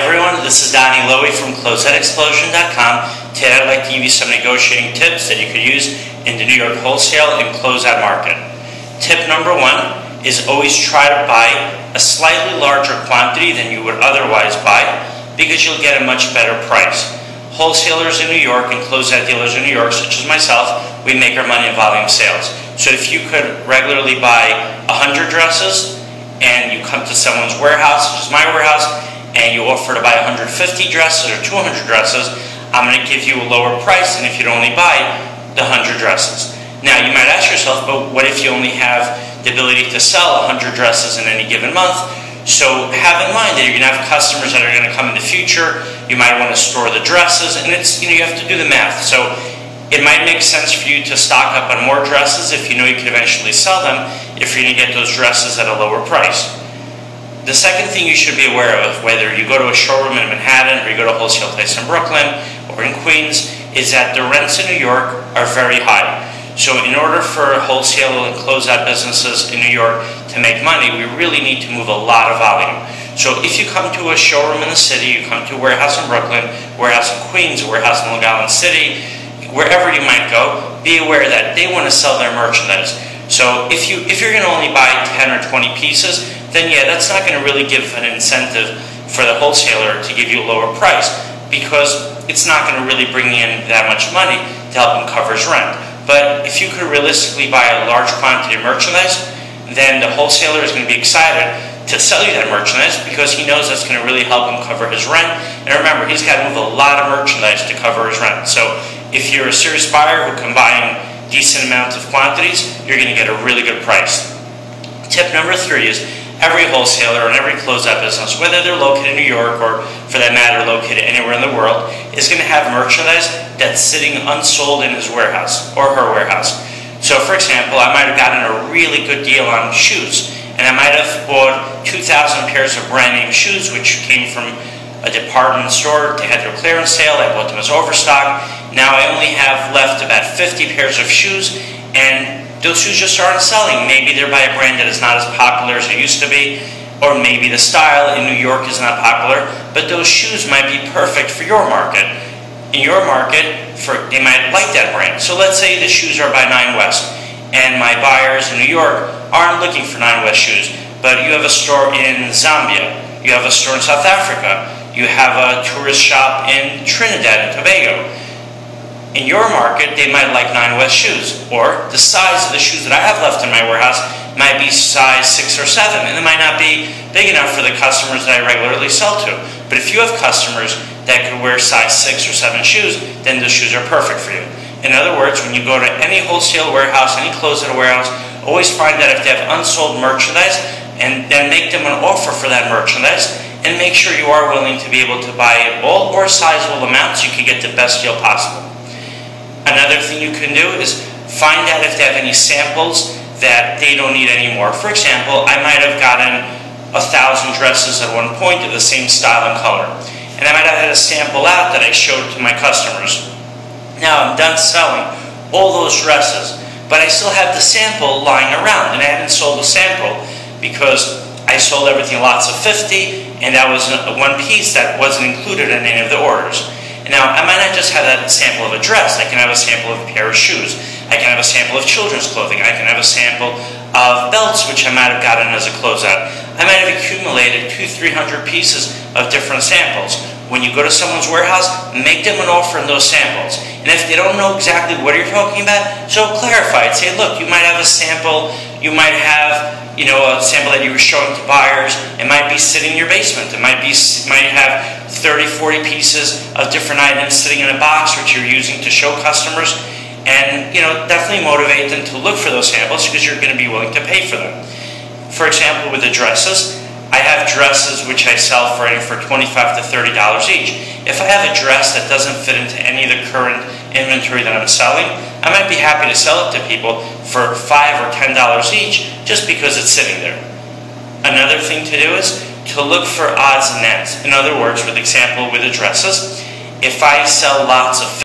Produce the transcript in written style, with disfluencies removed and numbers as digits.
everyone, this is Donny Lowy from CloseoutExplosion.com. Today I'd like to give you some negotiating tips that you could use in the New York wholesale and closeout market. Tip number one is always try to buy a slightly larger quantity than you would otherwise buy because you'll get a much better price. Wholesalers in New York and closeout dealers in New York, such as myself, we make our money in volume sales. So if you could regularly buy 100 dresses and you come to someone's warehouse, such as my warehouse, and you offer to buy 150 dresses or 200 dresses, I'm going to give you a lower price than if you'd only buy the 100 dresses. Now you might ask yourself, but what if you only have the ability to sell 100 dresses in any given month? So have in mind that you're going to have customers that are going to come in the future. You might want to store the dresses, and it's, you have to do the math. So it might make sense for you to stock up on more dresses if you know you could eventually sell them, if you're going to get those dresses at a lower price. The second thing you should be aware of, whether you go to a showroom in Manhattan or you go to a wholesale place in Brooklyn or in Queens, is that the rents in New York are very high. So in order for wholesale and closeout businesses in New York to make money, we really need to move a lot of volume. So if you come to a showroom in the city, you come to a warehouse in Brooklyn, warehouse in Queens, a warehouse in Long Island City, wherever you might go, be aware that they want to sell their merchandise. So if you're going to only buy 10 or 20 pieces, then yeah, that's not going to really give an incentive for the wholesaler to give you a lower price, because it's not going to really bring in that much money to help him cover his rent. But if you could realistically buy a large quantity of merchandise, then the wholesaler is going to be excited to sell you that merchandise because he knows that's going to really help him cover his rent. And remember, he's got to move a lot of merchandise to cover his rent. So if you're a serious buyer who can buy in decent amounts of quantities, you're going to get a really good price. Tip number three is every wholesaler and every closeout business, whether they're located in New York or for that matter located anywhere in the world, is going to have merchandise that's sitting unsold in his warehouse or her warehouse. So for example, I might have gotten a really good deal on shoes, and I might have bought 2,000 pairs of brand name shoes which came from a department store. They had their clearance sale, I bought them as overstock. Now I only have left about 50 pairs of shoes, and those shoes just aren't selling. Maybe they're by a brand that is not as popular as it used to be, or maybe the style in New York is not popular, but those shoes might be perfect for your market. In your market, they might like that brand. So let's say the shoes are by 9 West, and my buyers in New York aren't looking for 9 West shoes, but you have a store in Zambia, you have a store in South Africa, you have a tourist shop in Trinidad and Tobago. In your market, they might like 9 West shoes, or the size of the shoes that I have left in my warehouse might be size 6 or 7, and it might not be big enough for the customers that I regularly sell to. But if you have customers that could wear size 6 or 7 shoes, then those shoes are perfect for you. In other words, when you go to any wholesale warehouse, any closeout warehouse, always find that if they have unsold merchandise, and then make them an offer for that merchandise, and make sure you are willing to be able to buy it all or sizable amounts so you can get the best deal possible. Another thing you can do is find out if they have any samples that they don't need anymore. For example, I might have gotten 1,000 dresses at one point of the same style and color, and I might have had a sample out that I showed to my customers. Now I'm done selling all those dresses, but I still have the sample lying around, and I haven't sold the sample because I sold everything lots of 50, and that was one piece that wasn't included in any of the orders. Now, I might not just have that sample of a dress. I can have a sample of a pair of shoes. I can have a sample of children's clothing. I can have a sample of belts, which I might have gotten as a closeout. I might have accumulated 200-300 pieces of different samples. When you go to someone's warehouse, make them an offer in those samples. And if they don't know exactly what you're talking about, so clarify it. Say, look, you might have a sample, you might have, a sample that you were showing to buyers. It might be sitting in your basement. It might have 30, 40 pieces of different items sitting in a box which you're using to show customers, and definitely motivate them to look for those samples because you're going to be willing to pay for them. For example, with the dresses, I have dresses which I sell for anywhere from $25 to $30 each. If I have a dress that doesn't fit into any of the current inventory that I'm selling, I might be happy to sell it to people for $5 or $10 each just because it's sitting there. Another thing to do is to look for odds and ends. In other words, for example, with the dresses, if I sell lots of